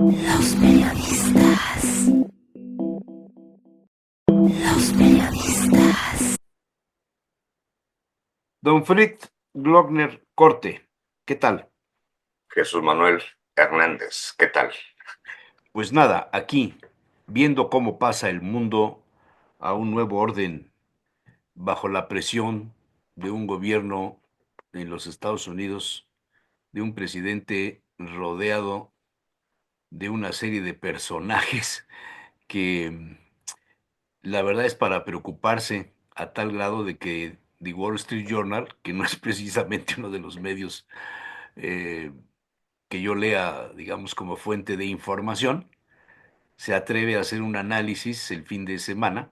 Los periodistas. Los periodistas. Don Fritz Glockner Corte, ¿qué tal? Jesús Manuel Hernández, ¿qué tal? Pues nada, aquí, viendo cómo pasa el mundo a un nuevo orden bajo la presión de un gobierno en los Estados Unidos, de un presidente rodeado de una serie de personajes que la verdad es para preocuparse a tal grado de que The Wall Street Journal, que no es precisamente uno de los medios eh, que yo lea, digamos, como fuente de información, se atreve a hacer un análisis el fin de semana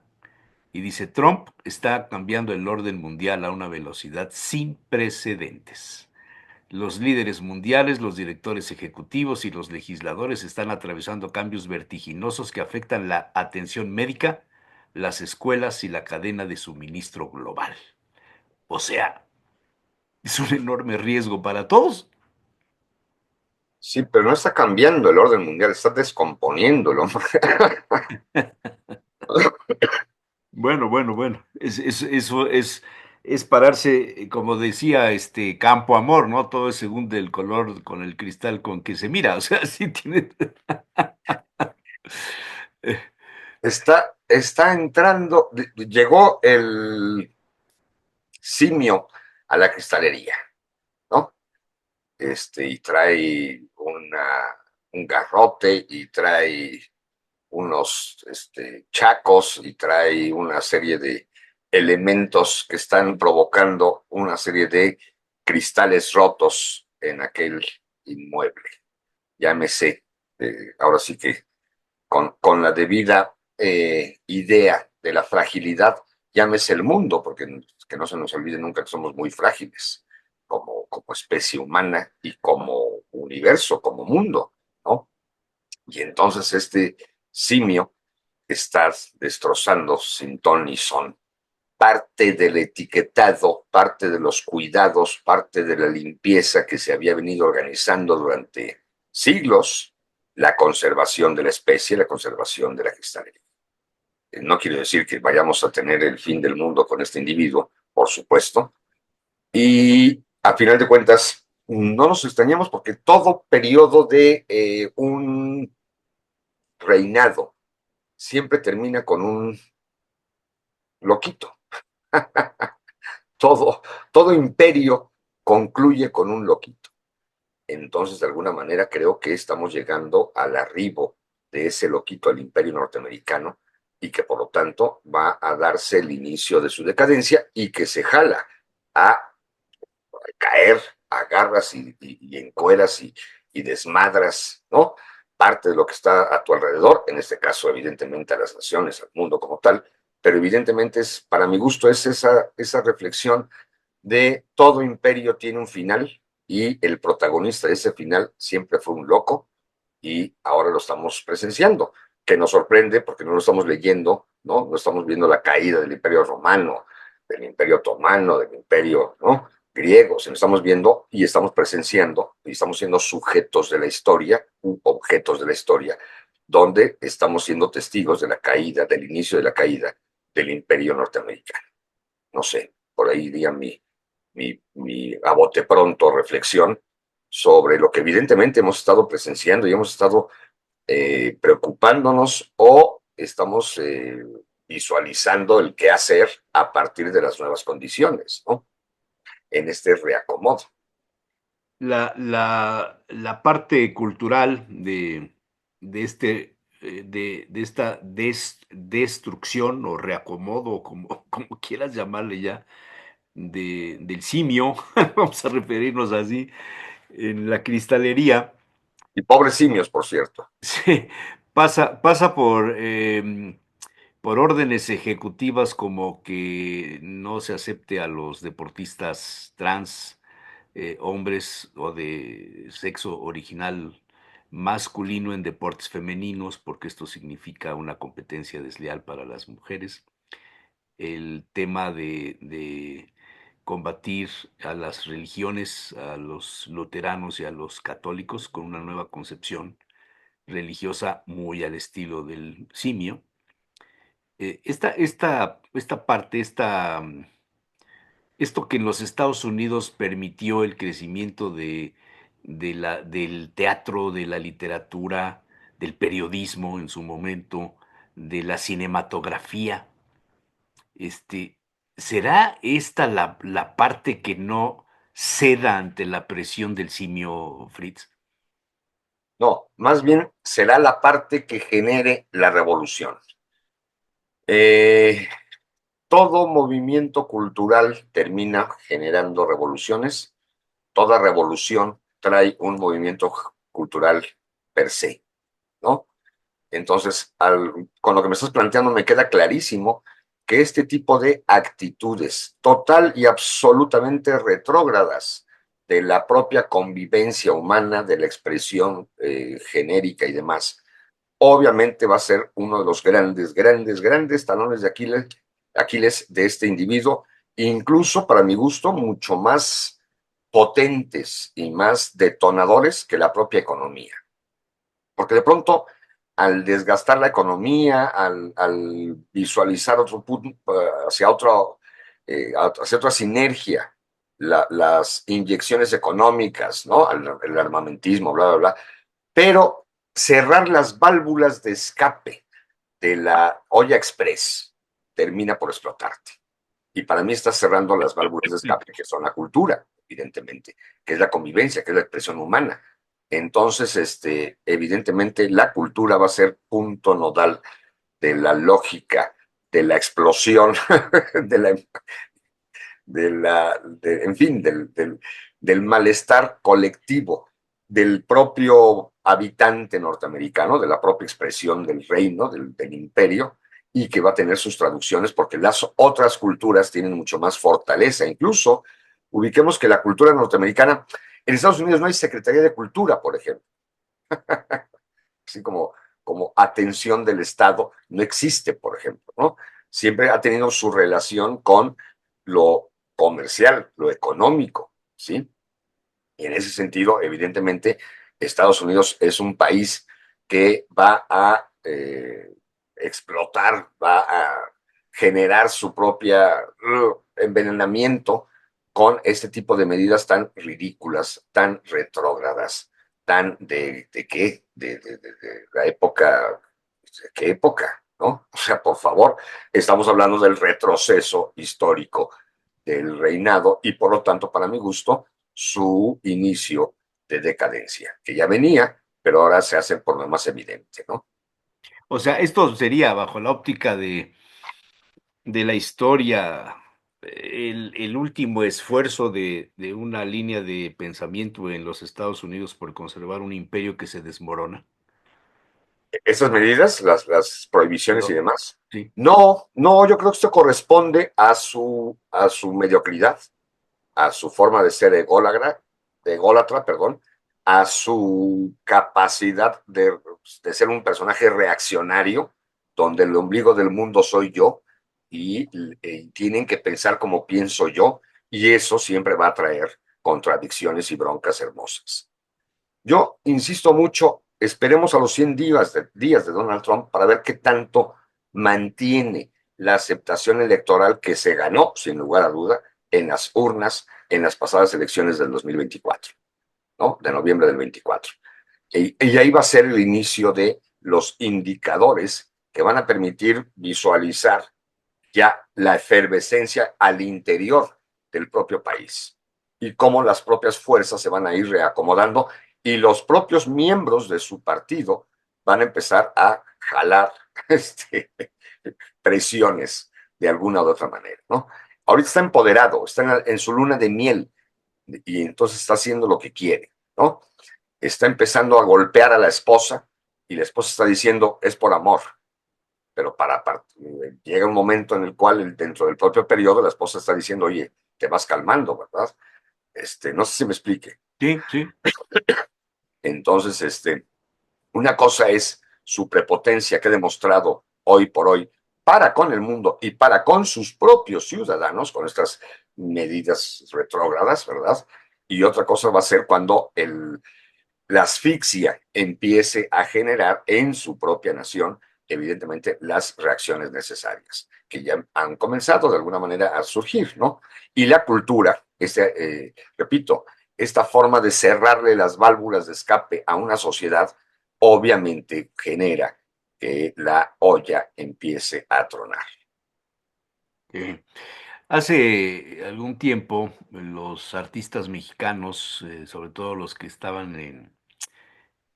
y dice, Trump está cambiando el orden mundial a una velocidad sin precedentes. Los líderes mundiales, los directores ejecutivos y los legisladores están atravesando cambios vertiginosos que afectan la atención médica, las escuelas y la cadena de suministro global. O sea, es un enorme riesgo para todos. Sí, pero no está cambiando el orden mundial, está descomponiéndolo. Bueno. Eso es pararse, como decía Campo Amor, ¿no? Todo es según del color con el cristal con que se mira. O sea, sí tiene. eh, Está entrando, llegó el simio a la cristalería, ¿no? Y trae un garrote y trae unos chacos y trae una serie de elementos que están provocando una serie de cristales rotos en aquel inmueble. Llámese, ahora sí que con la debida idea de la fragilidad, llámese el mundo, porque que no se nos olvide nunca que somos muy frágiles como especie humana y como universo, como mundo, ¿no? Y entonces este simio está destrozando sin ton ni son parte del etiquetado, parte de los cuidados, parte de la limpieza que se había venido organizando durante siglos, la conservación de la especie, la conservación de la cristalería. No quiero decir que vayamos a tener el fin del mundo con este individuo, por supuesto, y a final de cuentas no nos extrañamos porque todo periodo de un reinado siempre termina con un loquito. todo, todo imperio concluye con un loquito. Entonces, de alguna manera, creo que estamos llegando al arribo de ese loquito al imperio norteamericano y que por lo tanto va a darse el inicio de su decadencia y que se jala a caer a garras y encueras y desmadras, ¿no? Parte de lo que está a tu alrededor, en este caso, evidentemente, a las naciones, al mundo como tal, pero evidentemente para mi gusto, es esa reflexión de todo imperio tiene un final y el protagonista de ese final siempre fue un loco y ahora lo estamos presenciando, que nos sorprende porque no lo estamos leyendo, ¿no? No estamos viendo la caída del imperio romano, del imperio otomano, del imperio, ¿no? Griego, sino estamos viendo y estamos presenciando y estamos siendo sujetos de la historia, objetos de la historia, donde estamos siendo testigos de la caída, del inicio de la caída del imperio norteamericano. No sé, por ahí iría mi a bote pronto reflexión sobre lo que evidentemente hemos estado presenciando y hemos estado preocupándonos o estamos visualizando el qué hacer a partir de las nuevas condiciones, ¿no? En este reacomodo. La parte cultural de esta destrucción o reacomodo, como quieras llamarle ya, del simio, vamos a referirnos así, en la cristalería. Y pobres simios, por cierto. Sí, pasa por órdenes ejecutivas como que no se acepte a los deportistas trans, hombres o de sexo original masculino en deportes femeninos, porque esto significa una competencia desleal para las mujeres. El tema de combatir a las religiones, a los luteranos y a los católicos con una nueva concepción religiosa muy al estilo del simio. Esta parte, esto que en los Estados Unidos permitió el crecimiento del teatro, de la literatura, del periodismo en su momento, de la cinematografía, este, ¿será esta la parte que no ceda ante la presión del simio Fritz? No, más bien será la parte que genere la revolución. Eh, Todo movimiento cultural termina generando revoluciones. Toda revolución trae un movimiento cultural per se, ¿no? Entonces, con lo que me estás planteando, me queda clarísimo que este tipo de actitudes total y absolutamente retrógradas de la propia convivencia humana, de la expresión genérica y demás, obviamente va a ser uno de los grandes talones de Aquiles de este individuo, incluso para mi gusto, mucho más potentes y más detonadores que la propia economía. Porque de pronto, al desgastar la economía, al visualizar otro punto, hacia otra sinergia, las inyecciones económicas, ¿no? El armamentismo, bla, bla, bla, pero cerrar las válvulas de escape de la olla express termina por explotarte. Y para mí está cerrando las válvulas de escape, que son la cultura, evidentemente, que es la convivencia, que es la expresión humana. Entonces, evidentemente, la cultura va a ser punto nodal de la lógica, de la explosión, de la, en fin, del malestar colectivo del propio habitante norteamericano, de la propia expresión del reino, del imperio, y que va a tener sus traducciones porque las otras culturas tienen mucho más fortaleza. Incluso ubiquemos que la cultura norteamericana, en Estados Unidos no hay Secretaría de Cultura, por ejemplo, así como atención del Estado, no existe, por ejemplo, ¿no? Siempre ha tenido su relación con lo comercial, lo económico, ¿sí? Y en ese sentido, evidentemente, Estados Unidos es un país que va a explotar, va a generar su propia envenenamiento con este tipo de medidas tan ridículas, tan retrógradas, tan de qué, de la época, ¿de qué época? ¿No? O sea, por favor, estamos hablando del retroceso histórico del reinado y por lo tanto, para mi gusto, su inicio de decadencia, que ya venía, pero ahora se hace por lo más evidente, ¿no? O sea, esto sería bajo la óptica de la historia, el último esfuerzo de una línea de pensamiento en los Estados Unidos por conservar un imperio que se desmorona. Esas medidas, las prohibiciones y Perdón, demás, sí. no, no, yo creo que esto corresponde a su mediocridad, a su forma de ser ególatra, perdón, a su capacidad de ser un personaje reaccionario, donde el ombligo del mundo soy yo, y tienen que pensar como pienso yo, y eso siempre va a traer contradicciones y broncas hermosas. Yo insisto mucho, esperemos a los 100 días de Donald Trump para ver qué tanto mantiene la aceptación electoral que se ganó, sin lugar a duda, en las urnas en las pasadas elecciones del 2024, ¿no? De noviembre del 24. Y ahí va a ser el inicio de los indicadores que van a permitir visualizar ya la efervescencia al interior del propio país y cómo las propias fuerzas se van a ir reacomodando y los propios miembros de su partido van a empezar a jalar presiones de alguna u otra manera, ¿no? Ahorita está empoderado, está en su luna de miel y entonces está haciendo lo que quiere, ¿no? Está empezando a golpear a la esposa y la esposa está diciendo es por amor, pero llega un momento en el cual dentro del propio periodo la esposa está diciendo, oye, te vas calmando, ¿verdad? No sé si me explique. Sí, sí. Entonces, una cosa es su prepotencia que ha demostrado hoy por hoy para con el mundo y para con sus propios ciudadanos, con estas medidas retrógradas, ¿verdad? Y otra cosa va a ser cuando la asfixia empiece a generar en su propia nación, evidentemente, las reacciones necesarias, que ya han comenzado de alguna manera a surgir, ¿no? Y la cultura, repito, esta forma de cerrarle las válvulas de escape a una sociedad, obviamente genera que la olla empiece a tronar. Hace algún tiempo, los artistas mexicanos, sobre todo los que estaban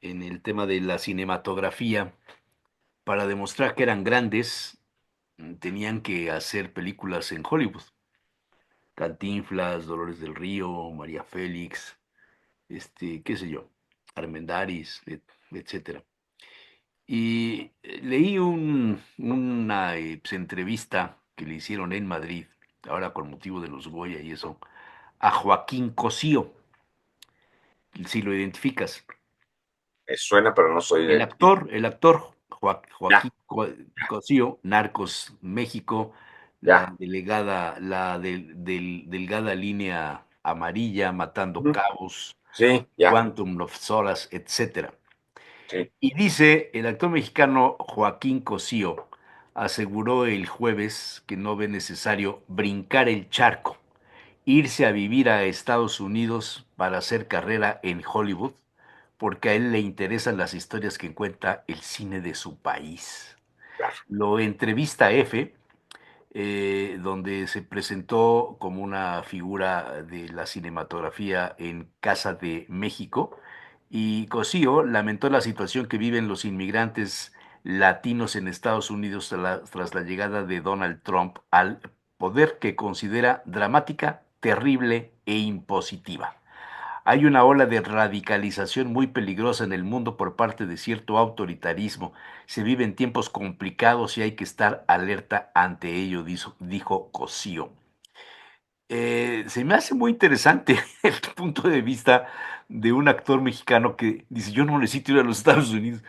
en el tema de la cinematografía, para demostrar que eran grandes, tenían que hacer películas en Hollywood. Cantinflas, Dolores del Río, María Félix, qué sé yo, Armendáriz, etcétera. Y leí una pues, entrevista que le hicieron en Madrid, ahora con motivo de los Goya y eso, a Joaquín Cosío, si lo identificas. Me suena, pero no soy de... El actor Ya, Joaquín Cosío, Narcos México, ya. delgada línea amarilla, Matando Ujú. Cabos, Sí, ya, Quantum of Solace, etcétera. sí, Y dice, el actor mexicano Joaquín Cosío aseguró el jueves que no ve necesario brincar el charco, irse a vivir a Estados Unidos para hacer carrera en Hollywood, porque a él le interesan las historias que cuenta el cine de su país. claro. Lo entrevista F, donde se presentó como una figura de la cinematografía en Casa de México, y Cosío lamentó la situación que viven los inmigrantes latinos en Estados Unidos tras la llegada de Donald Trump al poder, que considera dramática, terrible e impositiva. Hay una ola de radicalización muy peligrosa en el mundo por parte de cierto autoritarismo. Se vive en tiempos complicados y hay que estar alerta ante ello, dijo Cosío. Se me hace muy interesante el punto de vista de un actor mexicano que dice, yo no necesito ir a los Estados Unidos,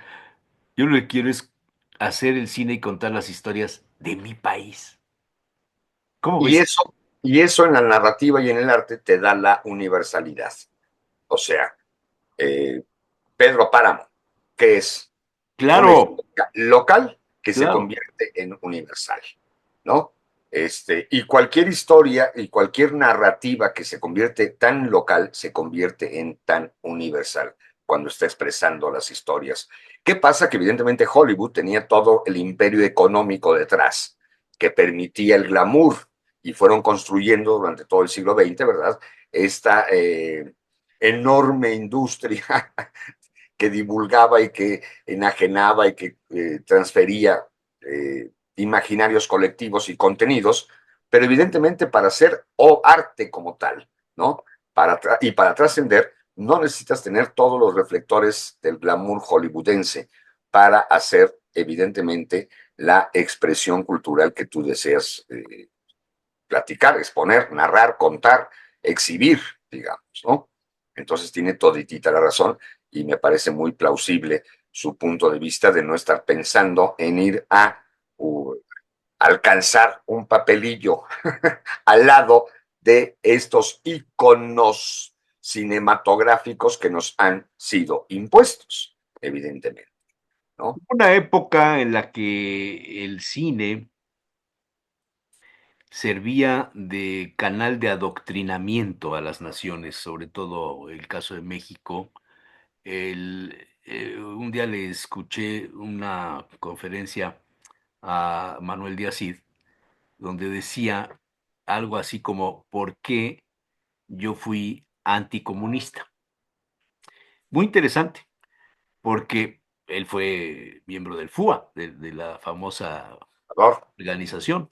yo lo que quiero es hacer el cine y contar las historias de mi país. ¿Cómo Y ves? eso, y eso en la narrativa y en el arte te da la universalidad. O sea, eh, Pedro Páramo, que es una Claro, historia local que se claro. convierte en universal, ¿no? Y cualquier historia y cualquier narrativa que se convierte tan local se convierte en tan universal cuando está expresando las historias. ¿Qué pasa? Que evidentemente Hollywood tenía todo el imperio económico detrás que permitía el glamour y fueron construyendo durante todo el siglo XX, ¿verdad? Esta enorme industria que divulgaba y que enajenaba y que transfería imaginarios colectivos y contenidos, pero evidentemente para hacer o arte como tal, ¿no? Y para trascender, no necesitas tener todos los reflectores del glamour hollywoodense para hacer, evidentemente, la expresión cultural que tú deseas platicar, exponer, narrar, contar, exhibir, digamos, ¿no? Entonces tiene toditita la razón y me parece muy plausible su punto de vista de no estar pensando en ir a alcanzar un papelillo al lado de estos íconos cinematográficos que nos han sido impuestos, evidentemente, ¿no? Una época en la que el cine servía de canal de adoctrinamiento a las naciones, sobre todo el caso de México. Un día le escuché una conferencia a Manuel Díaz Cid, donde decía algo así como, ¿por qué yo fui anticomunista? Muy interesante, porque él fue miembro del FUA, de la famosa organización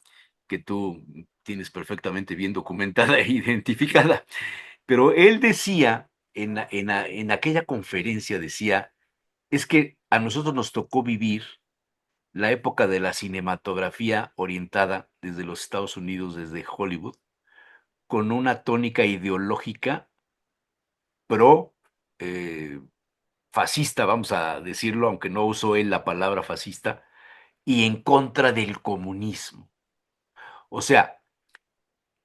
que tú tienes perfectamente bien documentada e identificada. Pero él decía, en aquella conferencia, decía, es que a nosotros nos tocó vivir la época de la cinematografía orientada desde los Estados Unidos, desde Hollywood, con una tónica ideológica pro eh, fascista, vamos a decirlo, aunque no usó él la palabra fascista, y en contra del comunismo. O sea,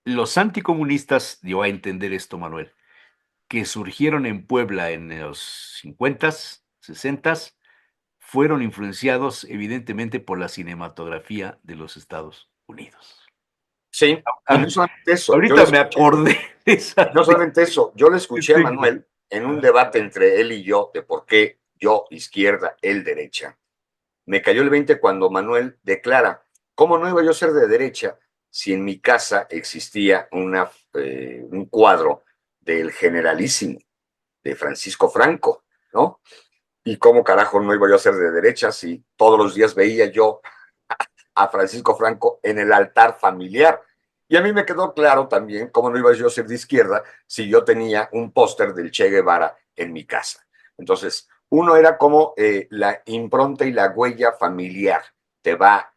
los anticomunistas, dio a entender esto, Manuel, que surgieron en Puebla en los 50s, 60s, fueron influenciados evidentemente por la cinematografía de los Estados Unidos. Sí, y no solamente eso, Ahorita me acordé de esa. no solamente eso, yo le escuché a Sí. Manuel en un debate entre él y yo de por qué yo izquierda, él derecha. Me cayó el 20 cuando Manuel declara, ¿cómo no iba yo a ser de derecha si en mi casa existía un cuadro del Generalísimo de Francisco Franco, ¿no? Y cómo carajo no iba yo a ser de derecha si todos los días veía yo a Francisco Franco en el altar familiar. Y a mí me quedó claro también cómo no iba yo a ser de izquierda si yo tenía un póster del Che Guevara en mi casa. Entonces, uno era como la impronta y la huella familiar te va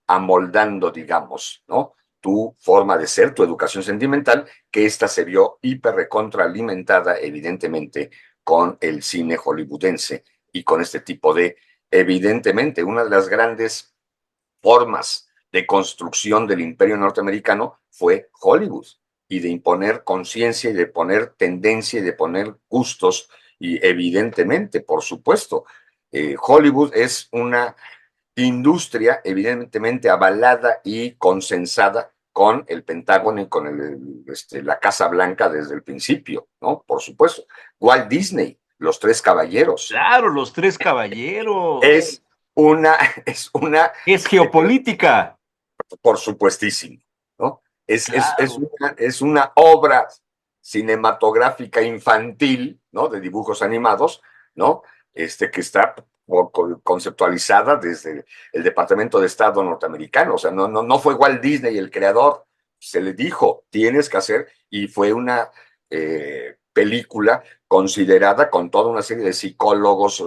amoldando, digamos, ¿no? Tu forma de ser, tu educación sentimental, que esta se vio hiper recontraalimentada, evidentemente, con el cine hollywoodense y con este tipo de, evidentemente, una de las grandes formas de construcción del imperio norteamericano fue Hollywood y de imponer conciencia y de poner tendencia y de poner gustos y evidentemente, por supuesto, Hollywood es una industria evidentemente avalada y consensada con el Pentágono y con la Casa Blanca desde el principio, ¿no? Por supuesto. Walt Disney, Los Tres Caballeros, Claro, los tres caballeros. es una, es una Es geopolítica. por supuestísimo, ¿no? Claro. Es una obra cinematográfica infantil, ¿no? De dibujos animados, ¿no? Que está conceptualizada desde el Departamento de Estado norteamericano. O sea, no fue Walt Disney el creador. Se le dijo, tienes que hacer, y fue una película considerada con toda una serie de psicólogos,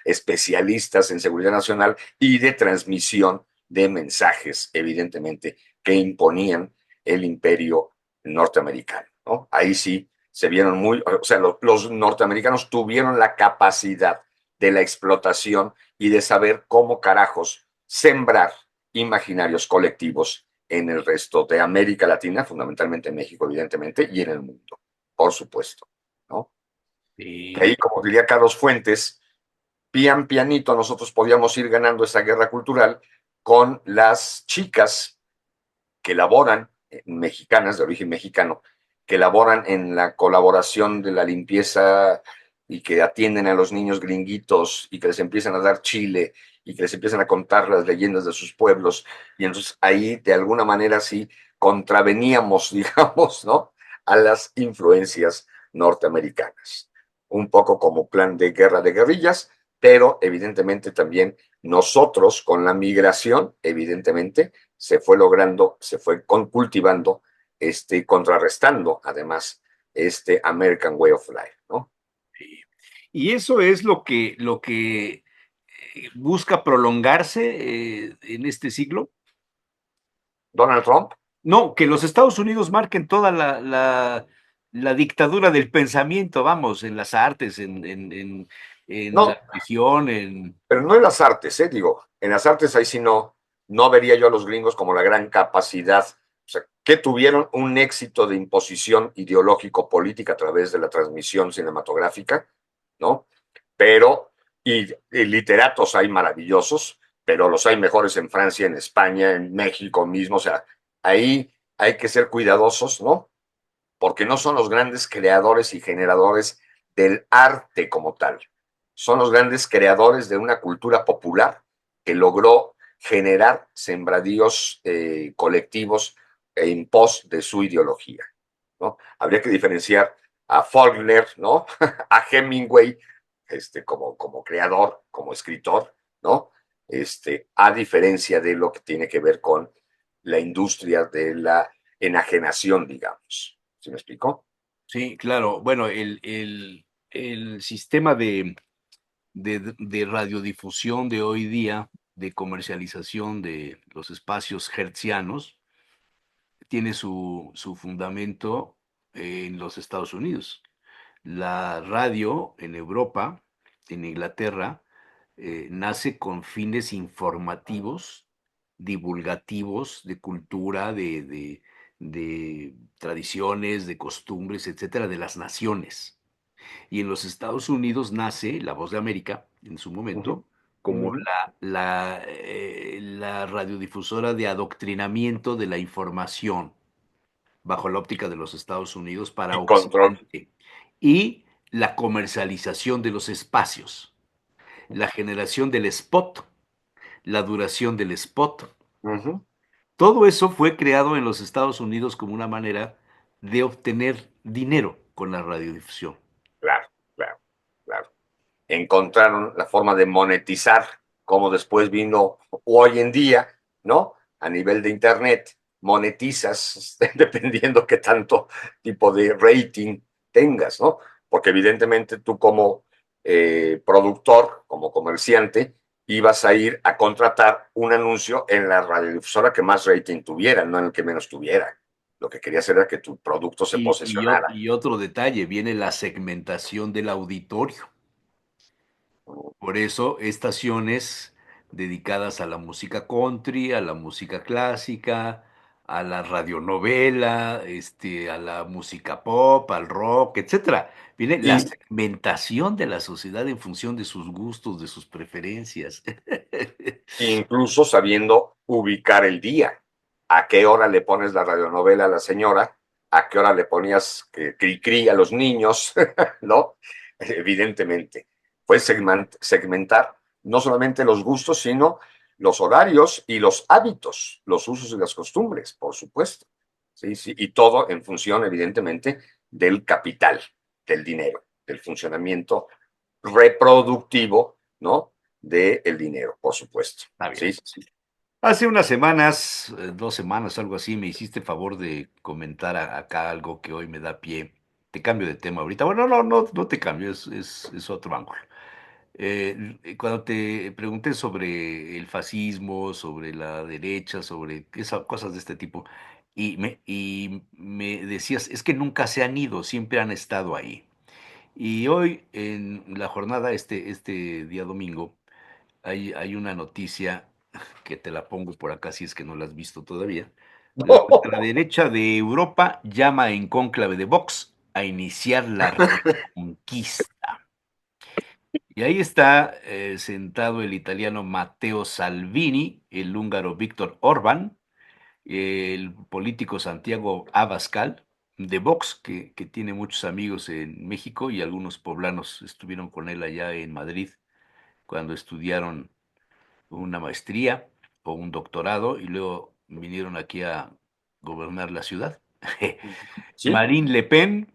especialistas en seguridad nacional y de transmisión de mensajes, evidentemente, que imponían el imperio norteamericano, ¿no? Ahí sí se vieron o sea, los norteamericanos tuvieron la capacidad de la explotación y de saber cómo carajos sembrar imaginarios colectivos en el resto de América Latina, fundamentalmente en México, evidentemente, y en el mundo, por supuesto, ¿no? Que Sí. ahí, como diría Carlos Fuentes, pian pianito nosotros podíamos ir ganando esa guerra cultural con las chicas que laboran, mexicanas de origen mexicano, que laboran en la colaboración de la limpieza y que atienden a los niños gringuitos y que les empiezan a dar chile y que les empiezan a contar las leyendas de sus pueblos. Y entonces ahí de alguna manera sí contraveníamos, digamos, ¿no? A las influencias norteamericanas. Un poco como plan de guerra de guerrillas, pero evidentemente también nosotros con la migración, evidentemente, se fue logrando, se fue cultivando, contrarrestando además American Way of Life, ¿no? Y eso es lo que busca prolongarse en este siglo. Donald Trump, No, que los Estados Unidos marquen toda la dictadura del pensamiento, vamos, en las artes, en la no, religión, en... pero no en las artes, digo, en las artes ahí sí no vería yo a los gringos como la gran capacidad, o sea, que tuvieron un éxito de imposición ideológico-política a través de la transmisión cinematográfica, ¿no? Pero, y literatos hay maravillosos, pero los hay mejores en Francia, en España, en México mismo, o sea, ahí hay que ser cuidadosos, ¿no? Porque no son los grandes creadores y generadores del arte como tal, son los grandes creadores de una cultura popular que logró generar sembradíos colectivos en pos de su ideología, ¿no? Habría que diferenciar a Faulkner, ¿no? A Hemingway, como creador, como escritor, ¿no? A diferencia de lo que tiene que ver con la industria de la enajenación, digamos. ¿Sí me explico? Sí, claro. Bueno, el sistema de radiodifusión de hoy día, de comercialización de los espacios hertzianos, tiene su fundamento en los Estados Unidos. La radio en Europa, en Inglaterra, nace con fines informativos, divulgativos, de cultura, de tradiciones, de costumbres, etcétera, de las naciones. Y en los Estados Unidos nace La Voz de América, en su Ujú, momento, como ujú. la radiodifusora de adoctrinamiento de la información bajo la óptica de los Estados Unidos para Y control. Occidente. Y la comercialización de los espacios, la generación del spot, la duración del spot. Ujú. Todo eso fue creado en los Estados Unidos como una manera de obtener dinero con la radiodifusión. Claro, claro, claro. Encontraron la forma de monetizar, como después vino hoy en día, ¿no? A nivel de Internet, monetizas dependiendo qué tanto tipo de rating tengas, ¿no? Porque evidentemente tú como productor, como comerciante, ibas a ir a contratar un anuncio en la radiodifusora que más rating tuviera, no en el que menos tuviera. Lo que querías era que tu producto se posicionara. Y otro detalle, viene la segmentación del auditorio. Por eso, estaciones dedicadas a la música country, a la música clásica, a la radionovela, a la música pop, al rock, etcétera. Viene la Y segmentación de la sociedad en función de sus gustos, de sus preferencias. incluso sabiendo ubicar el día. ¿A qué hora le pones la radionovela a la señora? ¿A qué hora le ponías cri-cri a los niños? ¿No? Evidentemente. Fue segmentar no solamente los gustos, sino los horarios y los hábitos, los usos y las costumbres, por supuesto. Sí, sí, y todo en función, evidentemente, del capital, del dinero, del funcionamiento reproductivo, ¿no? Del dinero, por supuesto. Está bien. Sí, sí, sí. Hace unas semanas, 2 semanas, algo así, me hiciste favor de comentar acá algo que hoy me da pie. Te cambio de tema ahorita. Bueno, no te cambio, es otro ángulo. Cuando te pregunté sobre el fascismo, sobre la derecha, sobre cosas de este tipo, y me decías, es que nunca se han ido, siempre han estado ahí. Y hoy en la jornada, este día domingo, hay una noticia que te la pongo por acá si es que no la has visto todavía. La ultraderecha de Europa llama en cónclave de Vox a iniciar la reconquista. Y ahí está sentado el italiano Matteo Salvini, el húngaro Víctor Orbán, el político Santiago Abascal de Vox, que tiene muchos amigos en México y algunos poblanos estuvieron con él allá en Madrid cuando estudiaron una maestría o un doctorado y luego vinieron aquí a gobernar la ciudad. Sí, Marine Le Pen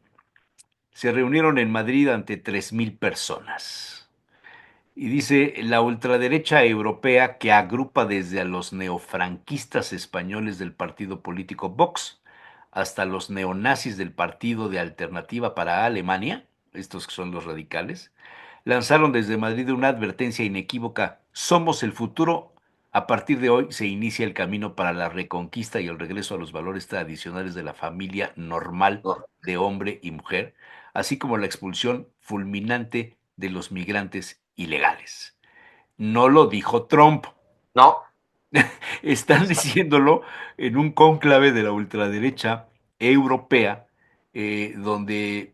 se reunieron en Madrid ante 3,000 personas. Y dice, la ultraderecha europea que agrupa desde a los neofranquistas españoles del partido político Vox hasta los neonazis del Partido de Alternativa para Alemania, estos que son los radicales, lanzaron desde Madrid una advertencia inequívoca: somos el futuro. A partir de hoy se inicia el camino para la reconquista y el regreso a los valores tradicionales de la familia normal no, de hombre y mujer, así como la expulsión fulminante de los migrantes ilegales. No lo dijo Trump, no, están diciéndolo en un cónclave de la ultraderecha europea, donde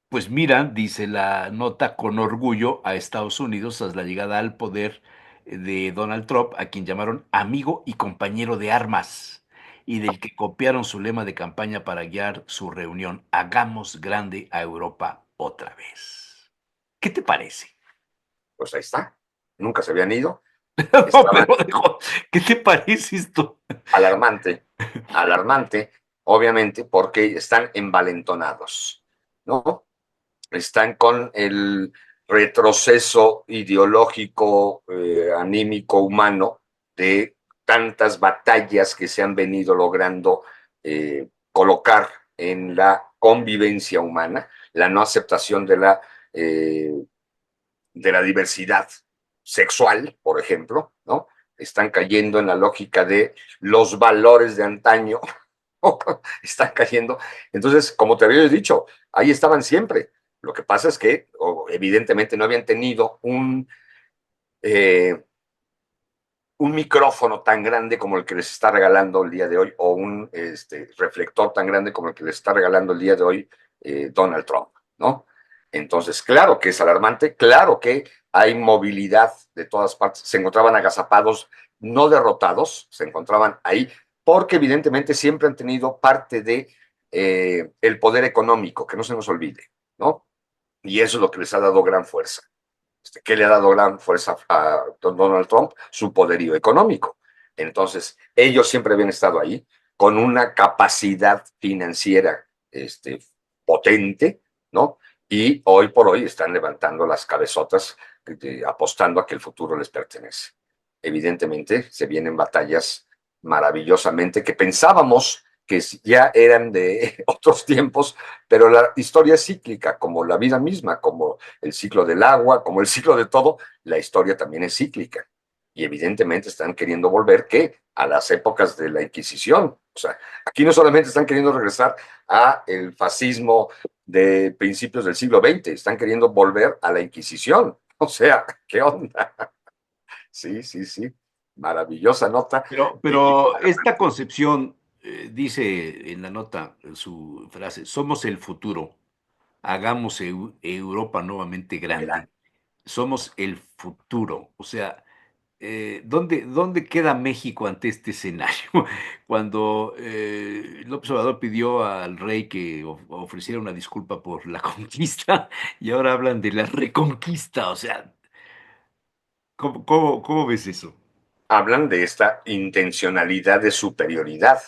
pues miran, dice la nota, con orgullo a Estados Unidos tras la llegada al poder de Donald Trump, a quien llamaron amigo y compañero de armas, y del que copiaron su lema de campaña para guiar su reunión: hagamos grande a Europa otra vez. ¿Qué te parece? pues ahí está. Nunca se habían ido. No, Estaban pero ¿qué te parece esto? alarmante, alarmante, obviamente, porque están envalentonados, ¿no? Están con el retroceso ideológico, anímico, humano de tantas batallas que se han venido logrando colocar en la convivencia humana, la no aceptación de la diversidad sexual, por ejemplo, ¿no? Están cayendo en la lógica de los valores de antaño, están cayendo. Entonces, como te había dicho, ahí estaban siempre. Lo que pasa es que evidentemente no habían tenido eh, un micrófono tan grande como el que les está regalando el día de hoy, o un reflector tan grande como el que les está regalando el día de hoy Donald Trump, ¿no? Entonces, claro que es alarmante, claro que hay movilidad de todas partes, se encontraban agazapados, no derrotados, se encontraban ahí, porque evidentemente siempre han tenido parte de el poder económico, que no se nos olvide, ¿no? Y eso es lo que les ha dado gran fuerza. ¿Qué le ha dado gran fuerza a Donald Trump? Su poderío económico. Entonces, ellos siempre habían estado ahí con una capacidad financiera potente, ¿no? Y hoy por hoy están levantando las cabezotas, apostando a que el futuro les pertenece. Evidentemente, se vienen batallas maravillosamente que pensábamos que ya eran de otros tiempos, pero la historia es cíclica, como la vida misma, como el ciclo del agua, como el ciclo de todo, la historia también es cíclica. Y evidentemente están queriendo volver, ¿qué? A las épocas de la Inquisición. O sea, aquí no solamente están queriendo regresar a el fascismo de principios del siglo XX, están queriendo volver a la Inquisición. O sea, ¿qué onda? Sí, sí, sí. Maravillosa nota. Pero esta concepción, dice en la nota, en su frase, somos el futuro, hagamos Europa nuevamente grande. Somos el futuro. O sea, ¿dónde queda México ante este escenario? Cuando López Obrador pidió al rey que ofreciera una disculpa por la conquista y ahora hablan de la reconquista. O sea, ¿cómo ves eso? Hablan de esta intencionalidad de superioridad,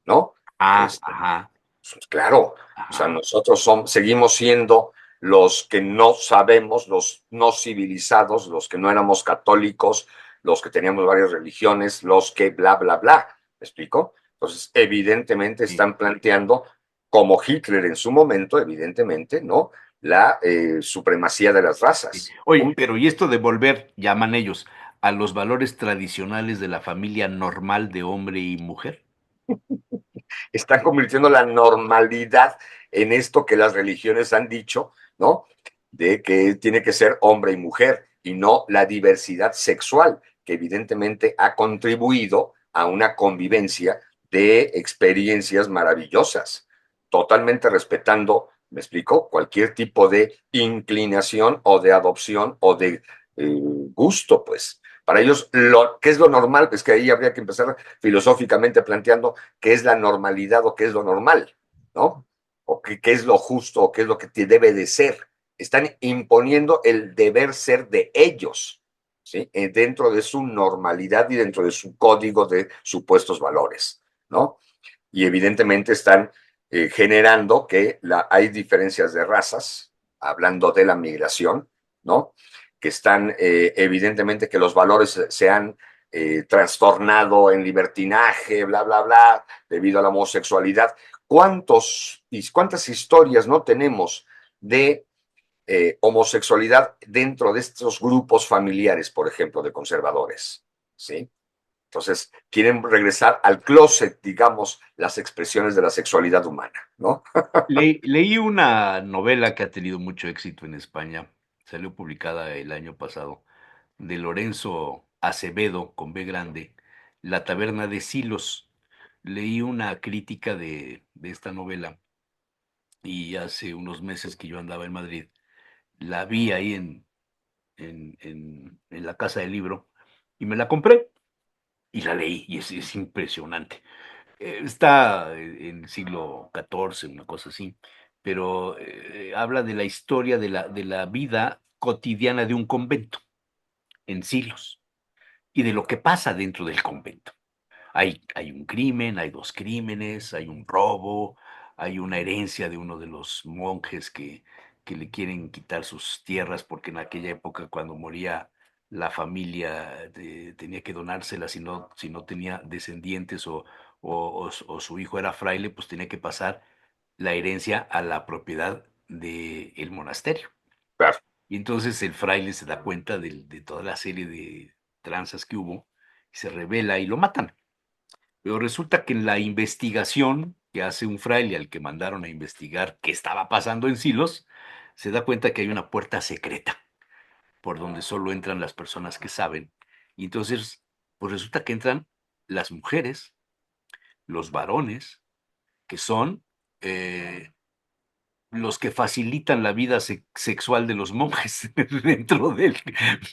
¿no? Ah, Este, ajá, pues, claro, o sea, ajá. nosotros seguimos siendo los que no sabemos, los no civilizados, los que no éramos católicos, los que teníamos varias religiones, los que bla, bla, bla. ¿Me explico? Entonces, evidentemente Sí. están planteando, como Hitler en su momento, evidentemente, ¿no? La supremacía de las Sí. razas. Oye, pero ¿y esto de volver, llaman ellos, a los valores tradicionales de la familia normal de hombre y mujer? Están convirtiendo la normalidad en esto que las religiones han dicho, ¿no? De que tiene que ser hombre y mujer y no la diversidad sexual, que evidentemente ha contribuido a una convivencia de experiencias maravillosas, totalmente respetando, me explico, cualquier tipo de inclinación o de adopción o de gusto, pues. Para ellos, ¿qué es lo normal? Pues que ahí habría que empezar filosóficamente planteando qué es la normalidad o qué es lo normal, ¿no? O qué es lo justo o qué es lo que debe de ser. Están imponiendo el deber ser de ellos, ¿sí? Dentro de su normalidad y dentro de su código de supuestos valores, ¿no? Y evidentemente están generando que hay diferencias de razas, hablando de la migración, ¿no? Que están evidentemente que los valores se han trastornado en libertinaje, bla, bla, bla, debido a la homosexualidad. ¿Cuántas historias no tenemos de homosexualidad dentro de estos grupos familiares, por ejemplo, de conservadores? ¿Sí? Entonces, quieren regresar al closet, digamos, las expresiones de la sexualidad humana, ¿no? Leí una novela que ha tenido mucho éxito en España, salió publicada el año pasado, de Lorenzo Acevedo, con B grande, La taberna de Silos. Leí una crítica de esta novela y hace unos meses que yo andaba en Madrid, la vi ahí en la casa del libro y me la compré y la leí y es impresionante. Está en el siglo XIV, una cosa así, pero habla de la historia de la vida cotidiana de un convento en Silos y de lo que pasa dentro del convento. Hay un crimen, hay dos crímenes, hay un robo, hay una herencia de uno de los monjes que le quieren quitar sus tierras porque en aquella época cuando moría la familia tenía que donárselas si no tenía descendientes o su hijo era fraile, pues tenía que pasar la herencia a la propiedad del monasterio. Claro, Y entonces el fraile se da cuenta de toda la serie de tranzas que hubo, y se revela y lo matan. Pero resulta que en la investigación que hace un fraile al que mandaron a investigar qué estaba pasando en Silos, se da cuenta que hay una puerta secreta por donde solo entran las personas que saben. Y entonces pues resulta que entran las mujeres, los varones, que son los que facilitan la vida sexual de los monjes dentro del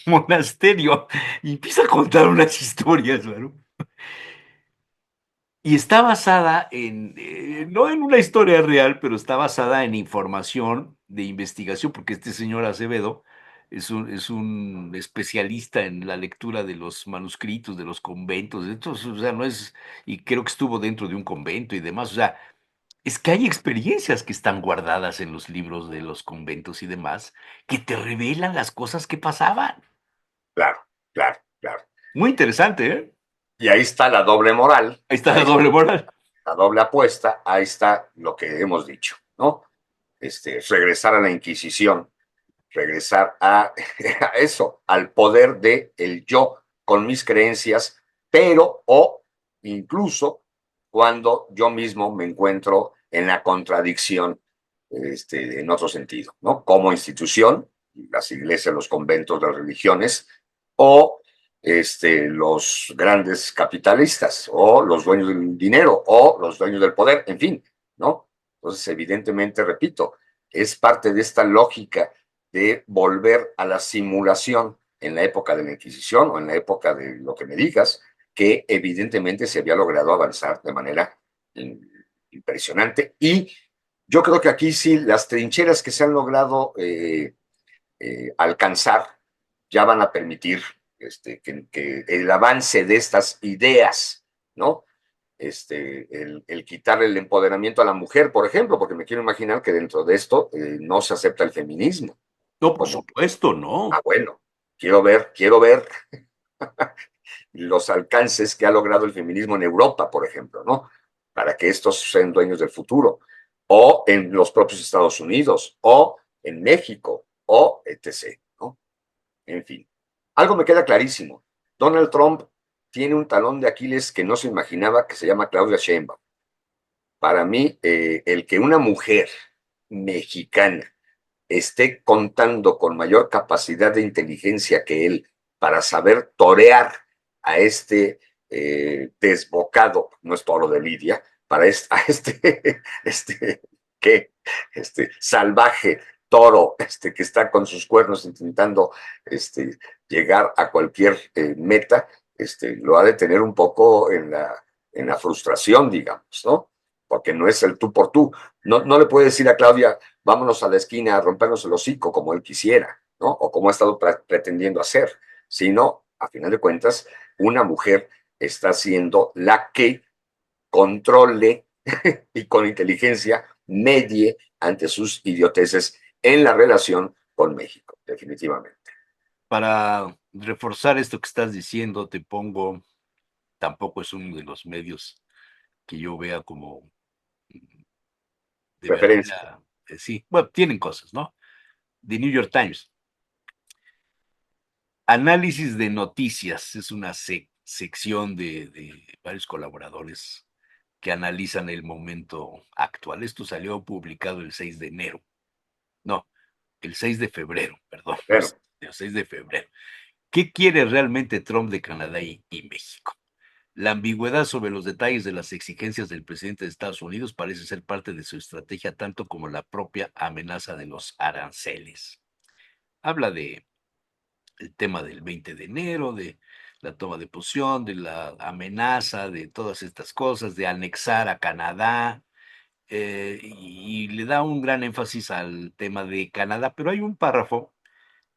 monasterio. Y empieza a contar unas historias, ¿no? Y está basada no en una historia real, pero está basada en información de investigación, porque este señor Acevedo es un especialista en la lectura de los manuscritos de los conventos. Entonces, o sea, no es, y creo que estuvo dentro de un convento y demás. O sea, es que hay experiencias que están guardadas en los libros de los conventos y demás, que te revelan las cosas que pasaban. Claro, claro, claro. Muy interesante, ¿eh? Y ahí está la doble moral, Ahí está ahí la está doble moral. la doble apuesta, ahí está lo que hemos dicho, ¿no? Regresar a la Inquisición, regresar a eso, al poder de el yo con mis creencias, pero o incluso cuando yo mismo me encuentro en la contradicción en otro sentido, ¿no? Como institución, las iglesias, los conventos, las religiones, o los grandes capitalistas, o los dueños del dinero, o los dueños del poder, en fin, ¿no? Entonces, evidentemente, repito, es parte de esta lógica de volver a la simulación en la época de la Inquisición o en la época de lo que me digas, que evidentemente se había logrado avanzar de manera impresionante. Y yo creo que aquí sí, las trincheras que se han logrado alcanzar ya van a permitir que el avance de estas ideas, ¿no? El quitarle el empoderamiento a la mujer, por ejemplo, porque me quiero imaginar que dentro de esto no se acepta el feminismo. No, por Como, supuesto, no. bueno, quiero ver los alcances que ha logrado el feminismo en Europa, por ejemplo, ¿no? Para que estos sean dueños del futuro, o en los propios Estados Unidos, o en México, o etc., ¿no? En fin, algo me queda clarísimo. Donald Trump tiene un talón de Aquiles que no se imaginaba, que se llama Claudia Sheinbaum. Para mí, el que una mujer mexicana esté contando con mayor capacidad de inteligencia que él para saber torear a desbocado, no es toro de Lidia, a ¿qué? Salvaje toro que está con sus cuernos intentando llegar a cualquier meta, lo ha de tener un poco en la frustración, digamos, ¿no? Porque no es el tú por tú. No, no le puede decir a Claudia, vámonos a la esquina a rompernos el hocico como él quisiera, ¿no? O como ha estado pretendiendo hacer, sino, a final de cuentas, una mujer está siendo la que controle y con inteligencia medie ante sus idioteces en la relación con México, definitivamente. Para reforzar esto que estás diciendo, te pongo, tampoco es uno de los medios que yo vea como de Referencia. verdadera, sí, bueno, tienen cosas, ¿no? The New York Times. Análisis de noticias, es una sección de varios colaboradores que analizan el momento actual. Esto salió publicado el 6 de enero. No, el 6 de febrero, perdón, Pero, el 6 de febrero. ¿Qué quiere realmente Trump de Canadá y México? La ambigüedad sobre los detalles de las exigencias del presidente de Estados Unidos parece ser parte de su estrategia, tanto como la propia amenaza de los aranceles. Habla de el tema del 20 de enero, de la toma de posición, de la amenaza, de todas estas cosas, de anexar a Canadá, y le da un gran énfasis al tema de Canadá, pero hay un párrafo.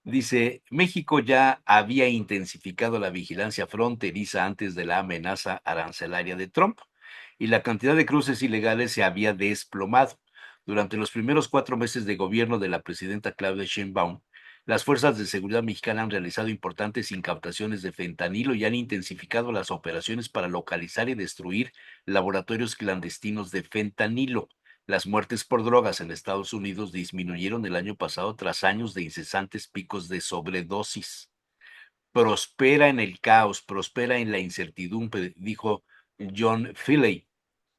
Dice, México ya había intensificado la vigilancia fronteriza antes de la amenaza arancelaria de Trump y la cantidad de cruces ilegales se había desplomado. Durante los primeros 4 meses de gobierno de la presidenta Claudia Sheinbaum, las fuerzas de seguridad mexicanas han realizado importantes incautaciones de fentanilo y han intensificado las operaciones para localizar y destruir laboratorios clandestinos de fentanilo. Las muertes por drogas en Estados Unidos disminuyeron el año pasado tras años de incesantes picos de sobredosis. Prospera en el caos, prospera en la incertidumbre, dijo John Filley,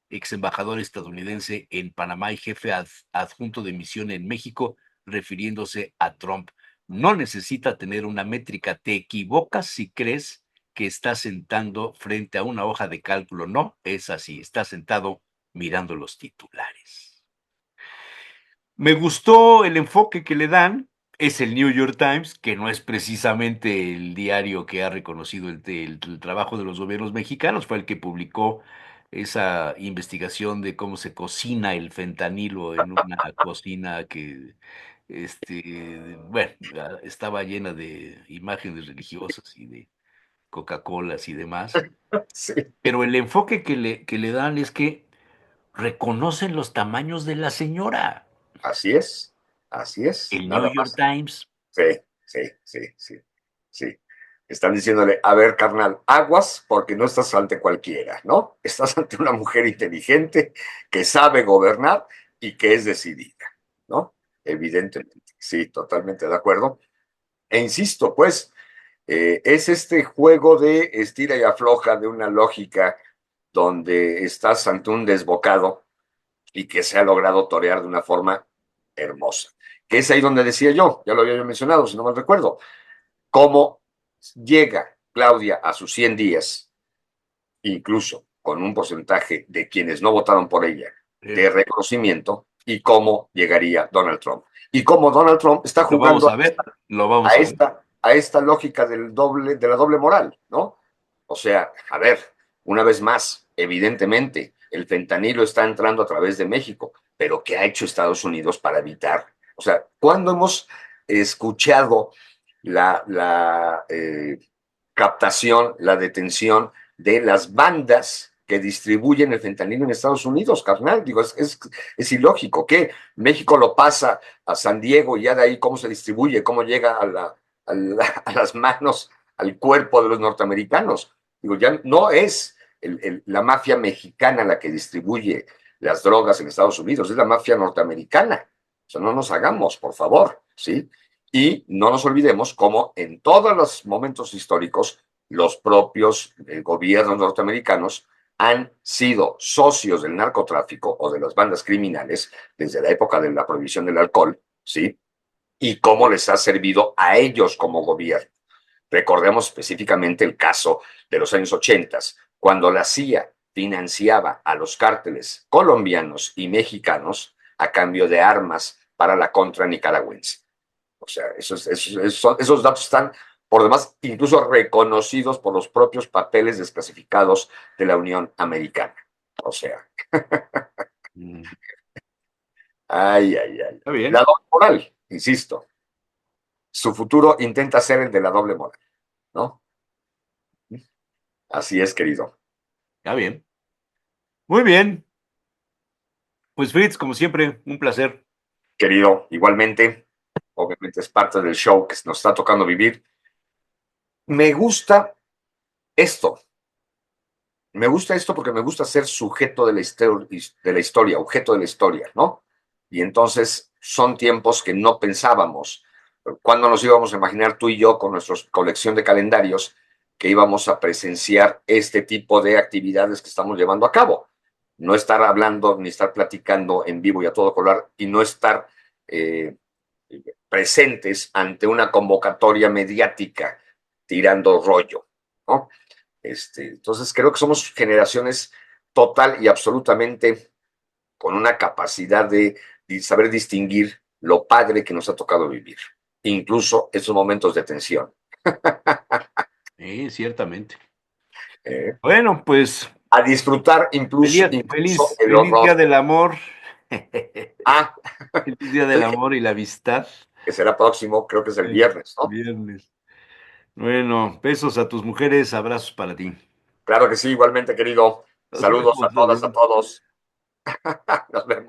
ex embajador estadounidense en Panamá y jefe adjunto de misión en México, refiriéndose a Trump. No necesita tener una métrica. Te equivocas si crees que está sentando frente a una hoja de cálculo. No, es así, está sentado mirando los titulares. Me gustó el enfoque que le dan. Es el New York Times, que no es precisamente el diario que ha reconocido el trabajo de los gobiernos mexicanos, fue el que publicó esa investigación de cómo se cocina el fentanilo en una cocina que, bueno, estaba llena de imágenes religiosas y de Coca-Colas y demás. Sí, Pero el enfoque que le dan es que reconocen los tamaños de la señora. así es, El New nada York más. Times. Sí, sí. Están diciéndole, a ver, carnal, aguas porque no estás ante cualquiera, ¿no? Estás ante una mujer inteligente que sabe gobernar y que es decidida, ¿no? Evidentemente, sí, totalmente de acuerdo. E insisto, pues, es este juego de estira y afloja de una lógica donde estás ante un desbocado y que se ha logrado torear de una forma hermosa. Que es ahí donde decía yo, ya lo había yo mencionado, si no mal recuerdo, cómo llega Claudia a sus 100 días, incluso con un porcentaje de quienes no votaron por ella de reconocimiento, y cómo llegaría Donald Trump. Y cómo Donald Trump está Lo vamos jugando a ver, lo a vamos a ver. esta lógica de la doble moral, ¿no? O sea, a ver, una vez más, evidentemente, el fentanilo está entrando a través de México, pero ¿qué ha hecho Estados Unidos para evitar? O sea, ¿cuándo hemos escuchado la captación, la detención de las bandas que distribuyen el fentanilo en Estados Unidos, carnal? Digo, es ilógico que México lo pasa a San Diego y ya de ahí cómo se distribuye, cómo llega a las manos, al cuerpo de los norteamericanos. Digo, ya no es la mafia mexicana la que distribuye las drogas en Estados Unidos, es la mafia norteamericana. O sea, no nos hagamos, por favor, ¿sí? Y no nos olvidemos cómo en todos los momentos históricos los propios gobiernos norteamericanos han sido socios del narcotráfico o de las bandas criminales desde la época de la prohibición del alcohol, ¿sí? Y cómo les ha servido a ellos como gobierno. Recordemos específicamente el caso de los años 80, cuando la CIA financiaba a los cárteles colombianos y mexicanos a cambio de armas para la contra nicaragüense. O sea, esos datos están, por demás, incluso reconocidos por los propios papeles desclasificados de la Unión Americana. O sea, Mm, ay. Está La bien, doble moral, insisto, su futuro intenta ser el de la doble moral, ¿no? Así es, querido. está bien. Muy bien. Pues Fritz, como siempre, un placer. Querido, igualmente, obviamente es parte del show que nos está tocando vivir. Me gusta esto, me gusta esto porque me gusta ser sujeto de la historia, objeto de la historia, ¿no? Y entonces son tiempos que no pensábamos. ¿Cuándo nos íbamos a imaginar tú y yo con nuestra colección de calendarios que íbamos a presenciar este tipo de actividades que estamos llevando a cabo? No estar hablando ni estar platicando en vivo y a todo color y no estar eh, presentes ante una convocatoria mediática tirando rollo, ¿no? Entonces creo que somos generaciones total y absolutamente con una capacidad de saber distinguir lo padre que nos ha tocado vivir, incluso esos momentos de tensión. Ciertamente. ¿Eh? Bueno, pues A disfrutar feliz, incluso feliz, el feliz Día horror. del Amor. Ah, Feliz Día del Amor y la Amistad. que será próximo, creo que es el viernes, ¿no? Viernes. Bueno, besos a tus mujeres, abrazos para ti. Claro que sí, igualmente, querido. Nos Saludos a vemos, todas, a adiós. todos. Nos vemos.